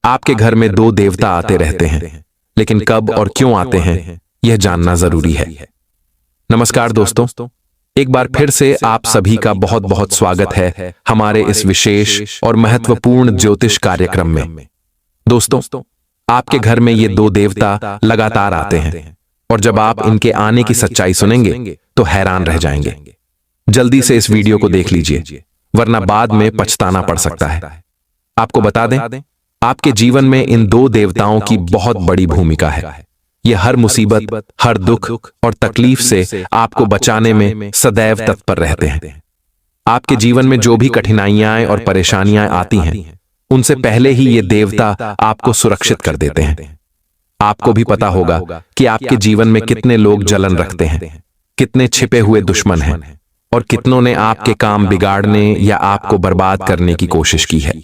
आपके घर में दो देवता आते रहते हैं, लेकिन कब और क्यों आते हैं यह जानना जरूरी है। नमस्कार दोस्तों, एक बार फिर से आप सभी का बहुत बहुत स्वागत है हमारे इस विशेष और महत्वपूर्ण ज्योतिष कार्यक्रम में। दोस्तों, आपके घर में ये दो देवता लगातार आते हैं और जब आप इनके आने की सच्चाई सुनेंगे तो हैरान रह जाएंगे। जल्दी से इस वीडियो को देख लीजिए, वरना बाद में पछताना पड़ सकता है। आपको बता दें, आपके जीवन में इन दो देवताओं की बहुत बड़ी भूमिका है। ये हर मुसीबत, हर दुख और तकलीफ से आपको बचाने में सदैव तत्पर रहते हैं। आपके जीवन में जो भी कठिनाइयां और परेशानियां आती हैं, उनसे पहले ही ये देवता आपको सुरक्षित कर देते हैं। आपको भी पता होगा कि आपके जीवन में कितने लोग जलन रखते हैं, कितने छिपे हुए दुश्मन हैं और कितनों ने आपके काम बिगाड़ने या आपको बर्बाद करने की कोशिश की है।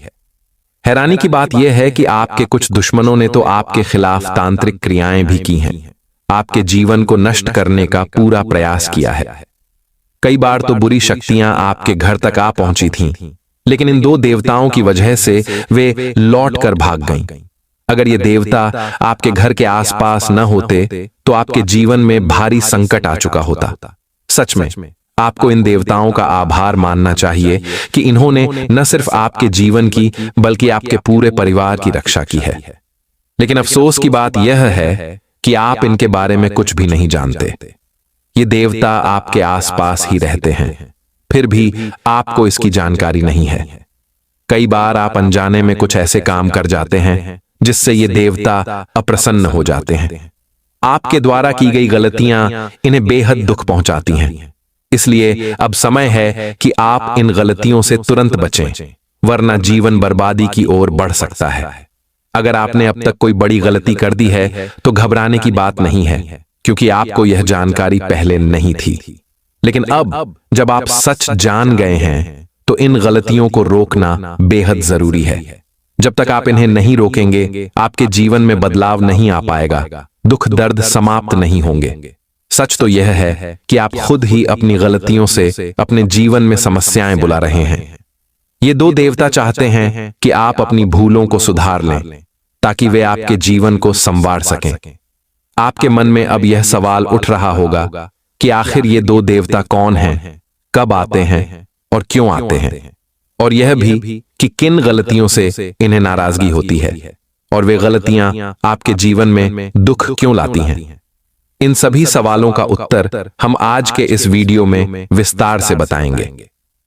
हैरानी की बात यह है कि आपके कुछ दुश्मनों ने तो आपके खिलाफ तांत्रिक क्रियाएं भी की हैं, आपके जीवन को नष्ट करने का पूरा प्रयास किया है। कई बार तो बुरी शक्तियां आपके घर तक आ पहुंची थीं, लेकिन इन दो देवताओं की वजह से वे लौट कर भाग गईं। अगर ये देवता आपके घर के आसपास न होते तो आपके जीवन में भारी संकट आ चुका होता। सच में आपको इन देवताओं का आभार मानना चाहिए कि इन्होंने न सिर्फ आपके जीवन की बल्कि आपके पूरे परिवार की रक्षा की है। लेकिन अफसोस की बात यह है कि आप इनके बारे में कुछ भी नहीं जानते। ये देवता आपके आसपास ही रहते हैं, फिर भी आपको इसकी जानकारी नहीं है। कई बार आप अनजाने में कुछ ऐसे काम कर जाते हैं जिससे ये देवता अप्रसन्न हो जाते हैं। आपके द्वारा की गई गलतियां इन्हें बेहद दुख पहुंचाती हैं। इसलिए अब समय है कि आप इन गलतियों से तुरंत बचें, वरना जीवन बर्बादी की ओर बढ़ सकता है। अगर आपने अब तक कोई बड़ी गलती कर दी है तो घबराने की बात नहीं है, क्योंकि आपको यह जानकारी पहले नहीं थी। लेकिन अब जब आप सच जान गए हैं तो इन गलतियों को रोकना बेहद जरूरी है। जब तक आप इन्हें नहीं रोकेंगे, आपके जीवन में बदलाव नहीं आ पाएगा, दुख दर्द समाप्त नहीं होंगे। सच तो यह है कि आप खुद ही अपनी गलतियों से अपने जीवन में समस्याएं बुला रहे हैं। ये दो देवता चाहते हैं कि आप अपनी भूलों को सुधार लें, ताकि वे आपके जीवन को संवार सकें। आपके मन में अब यह सवाल उठ रहा होगा कि आखिर ये दो देवता कौन हैं, कब आते हैं और क्यों आते हैं, और यह भी कि किन गलतियों से इन्हें नाराजगी होती है और वे गलतियां आपके जीवन में दुख क्यों लाती हैं। इन सभी सवालों का उत्तर हम आज के इस वीडियो में विस्तार से बताएंगे।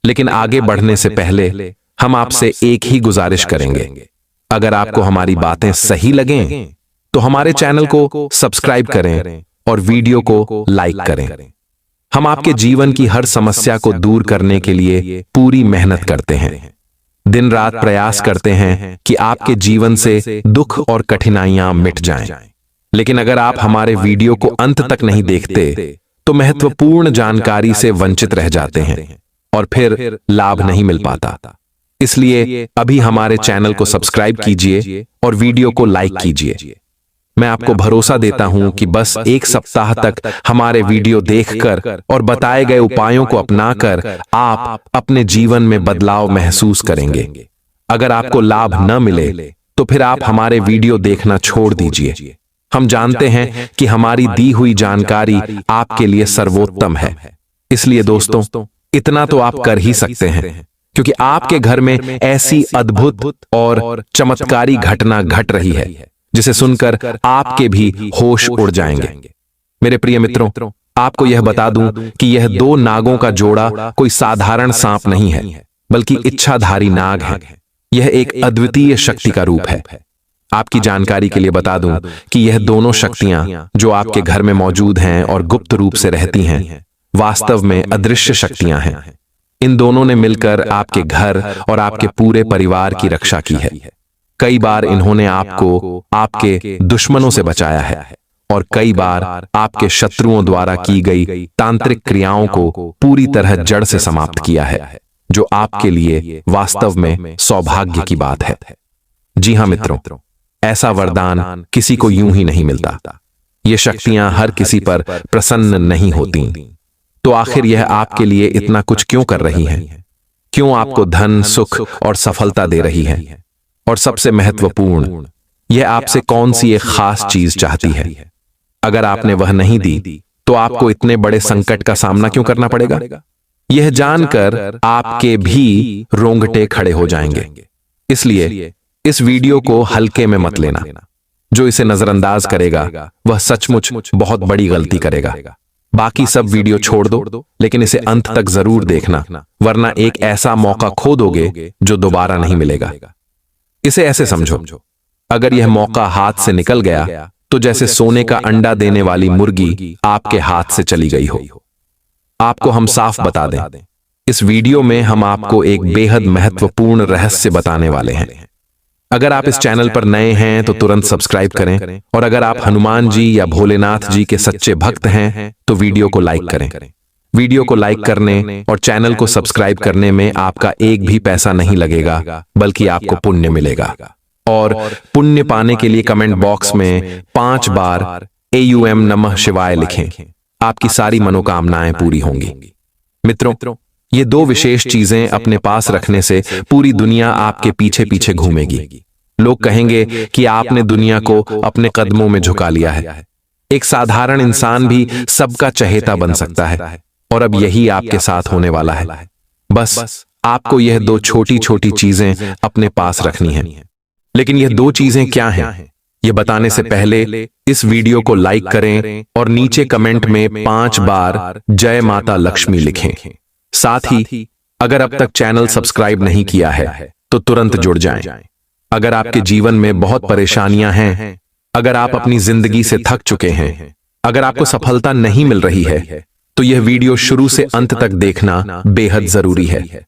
लेकिन आगे बढ़ने से पहले हम आपसे एक ही गुजारिश करेंगे, अगर आपको हमारी बातें सही लगें तो हमारे चैनल को सब्सक्राइब करें और वीडियो को लाइक करें। हम आपके जीवन की हर समस्या को दूर करने के लिए पूरी मेहनत करते हैं, दिन रात प्रयास करते हैं कि आपके जीवन से दुख और कठिनाइयां मिट जाएं। लेकिन अगर आप हमारे वीडियो को अंत तक नहीं देखते तो महत्वपूर्ण जानकारी से वंचित रह जाते हैं और फिर लाभ नहीं मिल पाता। इसलिए अभी हमारे चैनल को सब्सक्राइब कीजिए और वीडियो को लाइक कीजिए। मैं आपको भरोसा देता हूं कि बस एक सप्ताह तक हमारे वीडियो देखकर और बताए गए उपायों को अपनाकर आप अपने जीवन में बदलाव महसूस करेंगे। अगर आपको लाभ न मिले तो फिर आप हमारे वीडियो देखना छोड़ दीजिए। हम जानते हैं कि हमारी दी हुई जानकारी आपके लिए सर्वोत्तम है। इसलिए दोस्तों, इतना तो आप कर ही सकते हैं, क्योंकि आपके घर में ऐसी अद्भुत और चमत्कारी घटना घट रही है जिसे सुनकर आपके भी होश उड़ जाएंगे। मेरे प्रिय मित्रों, आपको यह बता दूं कि यह दो नागों का जोड़ा कोई साधारण सांप नहीं है, बल्कि इच्छाधारी नाग है। यह एक अद्वितीय शक्ति का रूप है। आपकी जानकारी के लिए बता दूं कि यह दोनों शक्तियां जो आपके घर में मौजूद हैं और गुप्त रूप से रहती हैं, वास्तव में अदृश्य शक्तियां हैं। इन दोनों ने मिलकर आपके घर और आपके पूरे परिवार की रक्षा की है। कई बार इन्होंने आपको आपके दुश्मनों से बचाया है और कई बार आपके शत्रुओं द्वारा की गई तांत्रिक क्रियाओं को पूरी तरह जड़ से समाप्त किया है, जो आपके लिए वास्तव में सौभाग्य की बात है। जी हाँ मित्रों, ऐसा वरदान किसी को यूं ही नहीं मिलता। ये शक्तियां हर किसी पर प्रसन्न नहीं होती। तो आखिर यह आपके लिए इतना कुछ क्यों कर रही हैं? क्यों आपको धन, सुख और सफलता दे रही हैं? और सबसे महत्वपूर्ण, यह आपसे कौन सी एक खास चीज चाहती है। अगर आपने वह नहीं दी तो आपको इतने बड़े संकट का सामना क्यों करना पड़ेगा? यह जानकर आपके भी रोंगटे खड़े हो जाएंगे। इसलिए इस वीडियो को हल्के में मत लेना। जो इसे नजरअंदाज करेगा वह सचमुच बहुत बड़ी गलती करेगा। बाकी सब वीडियो छोड़ दो, लेकिन इसे अंत तक जरूर देखना, वरना एक ऐसा मौका खो दोगे जो दोबारा नहीं मिलेगा। इसे ऐसे समझो, अगर यह मौका हाथ से निकल गया तो जैसे सोने का अंडा देने वाली मुर्गी आपके हाथ से चली गई हो। आपको हम साफ बता दें, इस वीडियो में हम आपको एक बेहद महत्वपूर्ण रहस्य बताने वाले हैं। अगर आप इस चैनल पर नए हैं तो तुरंत सब्सक्राइब करें, और अगर आप हनुमान जी या भोलेनाथ जी के सच्चे भक्त हैं तो वीडियो को लाइक करें। वीडियो को लाइक करने और चैनल को सब्सक्राइब करने में आपका एक भी पैसा नहीं लगेगा, बल्कि आपको पुण्य मिलेगा। और पुण्य पाने के लिए कमेंट बॉक्स में 5 बार AUM नमः शिवाय लिखें। आपकी सारी मनोकामनाएं पूरी होंगी। मित्रों, ये 2 विशेष चीजें अपने पास रखने से पूरी दुनिया आपके पीछे पीछे घूमेगी। लोग कहेंगे कि आपने दुनिया को अपने कदमों में झुका लिया है। एक साधारण इंसान भी सबका चहेता बन सकता है, और अब यही आपके साथ होने वाला है। बस आपको यह 2 छोटी छोटी चीजें अपने पास रखनी है। लेकिन यह 2 चीजें क्या हैं, ये बताने से पहले इस वीडियो को लाइक करें और नीचे कमेंट में 5 बार जय माता लक्ष्मी लिखें। साथ ही अगर अब तक चैनल सब्सक्राइब नहीं किया है तो तुरंत जुड़ जाएं। अगर आपके जीवन में बहुत परेशानियां हैं, अगर आप अपनी जिंदगी से थक चुके हैं, अगर आपको सफलता नहीं मिल रही है, तो यह वीडियो शुरू से अंत तक देखना बेहद जरूरी है।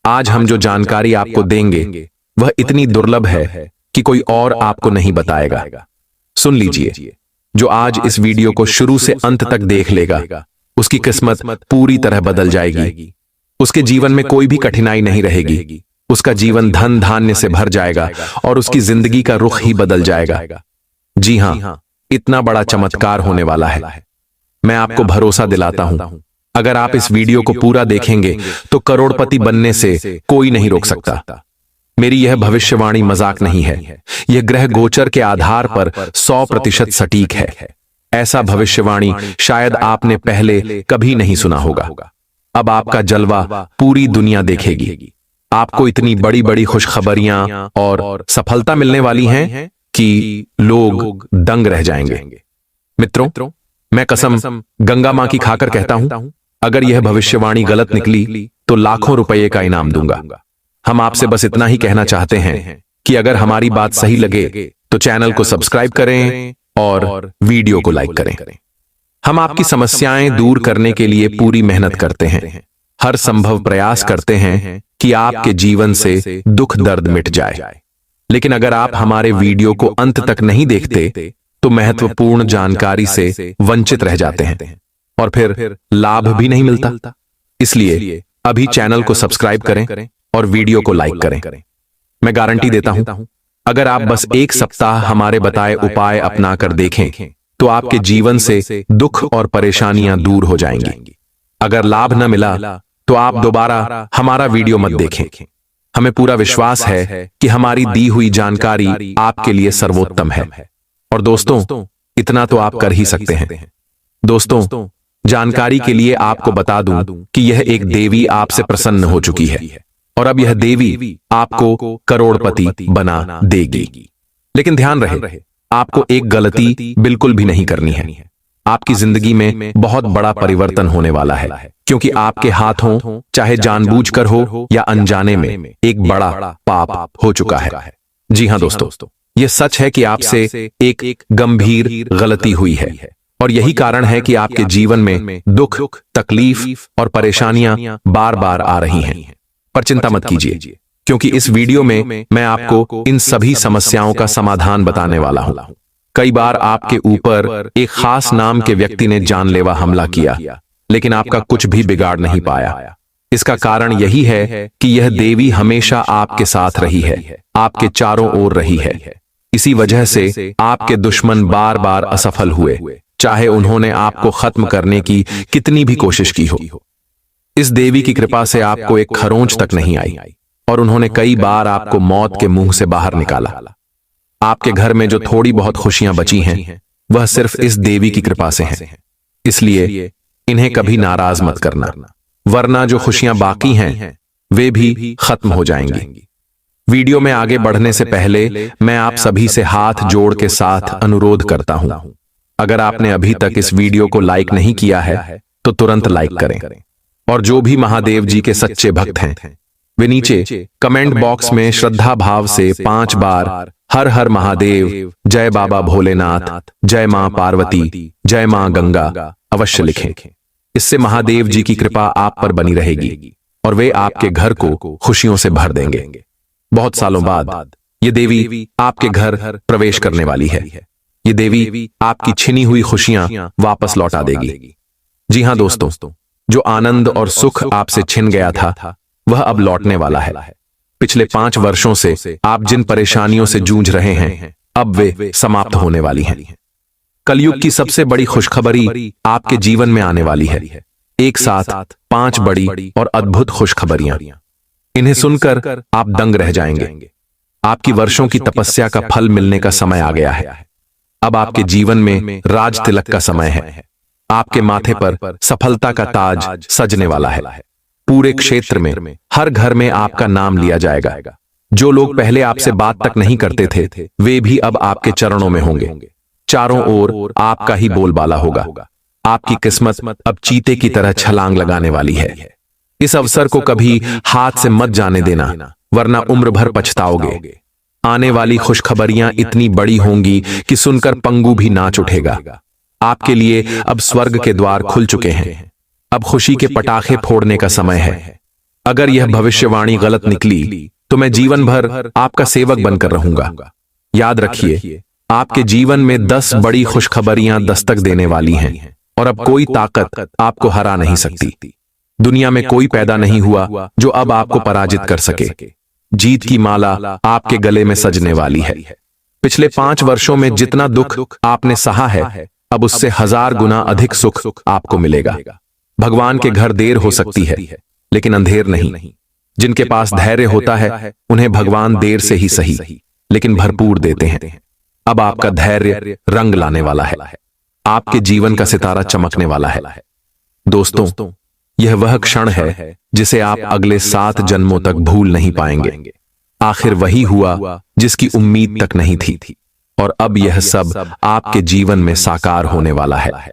आज हम जो जानकारी आपको देंगे वह इतनी दुर्लभ है कि कोई और आपको नहीं बताएगा। सुन लीजिए, जो आज इस वीडियो को शुरू से अंत तक देख लेगा, उसकी किस्मत पूरी तरह बदल जाएगी। उसके जीवन में कोई भी कठिनाई नहीं रहेगी। उसका जीवन धन धान्य से भर जाएगा और उसकी जिंदगी का रुख ही बदल जाएगा। जी हां, इतना बड़ा चमत्कार होने वाला है। मैं आपको भरोसा दिलाता हूं, अगर आप इस वीडियो को पूरा देखेंगे तो करोड़पति बनने से कोई नहीं रोक सकता। मेरी यह भविष्यवाणी मजाक नहीं है। यह ग्रह गोचर के आधार पर 100% सटीक है। ऐसा भविष्यवाणी शायद आपने पहले कभी नहीं सुना होगा। अब आपका जलवा पूरी दुनिया देखेगी। आपको इतनी बड़ी बड़ी खुशखबरियां और सफलता मिलने वाली हैं कि लोग दंग रह जाएंगे। मित्रों, मैं कसम गंगा मां की खाकर कहता हूं, अगर यह भविष्यवाणी गलत निकली तो लाखों रुपए का इनाम दूंगा। हम आपसे बस इतना ही कहना चाहते हैं कि अगर हमारी बात सही लगे तो चैनल को सब्सक्राइब करें और वीडियो को लाइक करें। हम आपकी समस्याएं दूर करने के लिए पूरी मेहनत करते हैं। हर संभव प्रयास करते हैं कि आपके जीवन से दुख दर्द मिट जाए। लेकिन अगर आप हमारे वीडियो को अंत तक नहीं देखते तो महत्वपूर्ण जानकारी से वंचित रह जाते हैं और फिर लाभ भी नहीं मिलता। इसलिए अभी चैनल को सब्सक्राइब करें और वीडियो को लाइक करें। मैं गारंटी देता हूं, अगर आप बस 1 सप्ताह हमारे बताए उपाय अपनाकर देखें तो आपके जीवन से दुख और परेशानियां दूर हो जाएंगी। अगर लाभ न मिला तो आप दोबारा हमारा वीडियो मत देखें। हमें पूरा विश्वास है कि हमारी दी हुई जानकारी आपके लिए सर्वोत्तम है। और दोस्तों, इतना तो आप कर ही सकते हैं। दोस्तों, जानकारी के लिए आपको बता दूं कि यह एक देवी आपसे प्रसन्न हो चुकी है और अब यह देवी आपको करोड़पति बना देगी। लेकिन ध्यान रहे, आपको एक गलती बिल्कुल भी नहीं करनी है। आपकी जिंदगी में बहुत बड़ा परिवर्तन होने वाला है, क्योंकि आपके हाथों, चाहे जानबूझकर हो या अनजाने में, एक बड़ा पाप हो चुका है। जी हां दोस्तों, यह सच है कि आपसे एक गंभीर गलती हुई है और यही कारण है कि आपके जीवन में दुख, तकलीफ और परेशानियां बार बार आ रही हैं। पर चिंता मत कीजिए, क्योंकि इस वीडियो में मैं आपको इन सभी समस्याओं का समाधान बताने वाला हूं। कई बार आपके ऊपर एक खास नाम के व्यक्ति ने जानलेवा हमला किया, लेकिन आपका कुछ भी बिगाड़ नहीं पाया। इसका कारण यही है कि यह देवी हमेशा आपके साथ रही है, आपके चारों ओर रही है। इसी वजह से आपके दुश्मन बार बार असफल हुए, चाहे उन्होंने आपको खत्म करने की कितनी भी कोशिश की हो। इस देवी की कृपा से आपको एक खरोंच तक नहीं आई और उन्होंने कई बार आपको मौत के मुंह से बाहर निकाला। आपके घर में जो थोड़ी बहुत खुशियां बची हैं, वह सिर्फ इस देवी की कृपा से हैं। इसलिए इन्हें कभी नाराज मत करना, वरना जो खुशियां बाकी हैं वे भी खत्म हो जाएंगी। वीडियो में आगे बढ़ने से पहले मैं आप सभी से हाथ जोड़ के साथ अनुरोध करता हूं, अगर आपने अभी तक इस वीडियो को लाइक नहीं किया है तो तुरंत लाइक करें। और जो भी महादेव जी के सच्चे भक्त हैं, वे नीचे कमेंट बॉक्स में श्रद्धा भाव से 5 बार हर हर महादेव, जय बाबा भोलेनाथ, जय मां पार्वती, जय मां गंगा अवश्य लिखें। इससे महादेव जी की कृपा आप पर बनी रहेगी और वे आपके घर को खुशियों से भर देंगे। बहुत सालों बाद ये देवी आपके घर प्रवेश करने वाली है। ये देवी आपकी छिनी हुई खुशियां वापस लौटा देगी। जी हां दोस्तों, जो आनंद और सुख आपसे छिन गया था वह अब लौटने वाला है। पिछले 5 वर्षों से आप जिन परेशानियों से जूझ रहे हैं, अब वे समाप्त होने वाली हैं। कलयुग की सबसे बड़ी खुशखबरी आपके जीवन में आने वाली है। एक साथ 5 बड़ी और अद्भुत खुशखबरियां। इन्हें सुनकर आप दंग रह जाएंगे। आपकी वर्षों की तपस्या का फल मिलने का समय आ गया है। अब आपके जीवन में राज तिलक का समय है। आपके माथे पर सफलता का ताज सजने वाला है। पूरे क्षेत्र में, हर घर में आपका नाम लिया जाएगा। जो लोग पहले आपसे बात तक नहीं करते थे, वे भी अब आपके चरणों में होंगे। चारों ओर आपका ही बोलबाला होगा। आपकी किस्मत अब चीते की तरह छलांग लगाने वाली है। इस अवसर को कभी हाथ से मत जाने देना, वरना उम्र भर पछताओगे। आने वाली खुशखबरियां इतनी बड़ी होंगी कि सुनकर पंगु भी नाच उठेगा। आपके लिए अब स्वर्ग के द्वार खुल चुके हैं। अब खुशी के पटाखे फोड़ने का समय है। अगर यह भविष्यवाणी गलत निकली तो मैं जीवन भर आपका सेवक बनकर रहूंगा। याद रखिए, आपके जीवन में 10 बड़ी खुशखबरियां दस्तक देने वाली हैं और अब कोई ताकत आपको हरा नहीं सकती। दुनिया में कोई पैदा नहीं हुआ जो अब आपको पराजित कर सके। जीत की माला आपके गले में सजने वाली है। पिछले 5 वर्षों में जितना दुख आपने सहा है, अब उससे 1000 गुना अधिक सुख आपको मिलेगा। भगवान के घर देर हो सकती है, लेकिन अंधेर नहीं। जिनके पास धैर्य होता है, उन्हें भगवान देर से ही सही, लेकिन भरपूर देते हैं। अब आपका धैर्य रंग लाने वाला है। आपके जीवन का सितारा चमकने वाला है। दोस्तों, यह वह क्षण है जिसे आप अगले 7 जन्मों तक भूल नहीं पाएंगे। आखिर वही हुआ जिसकी उम्मीद तक नहीं थी, और अब यह सब आपके जीवन में साकार होने वाला है।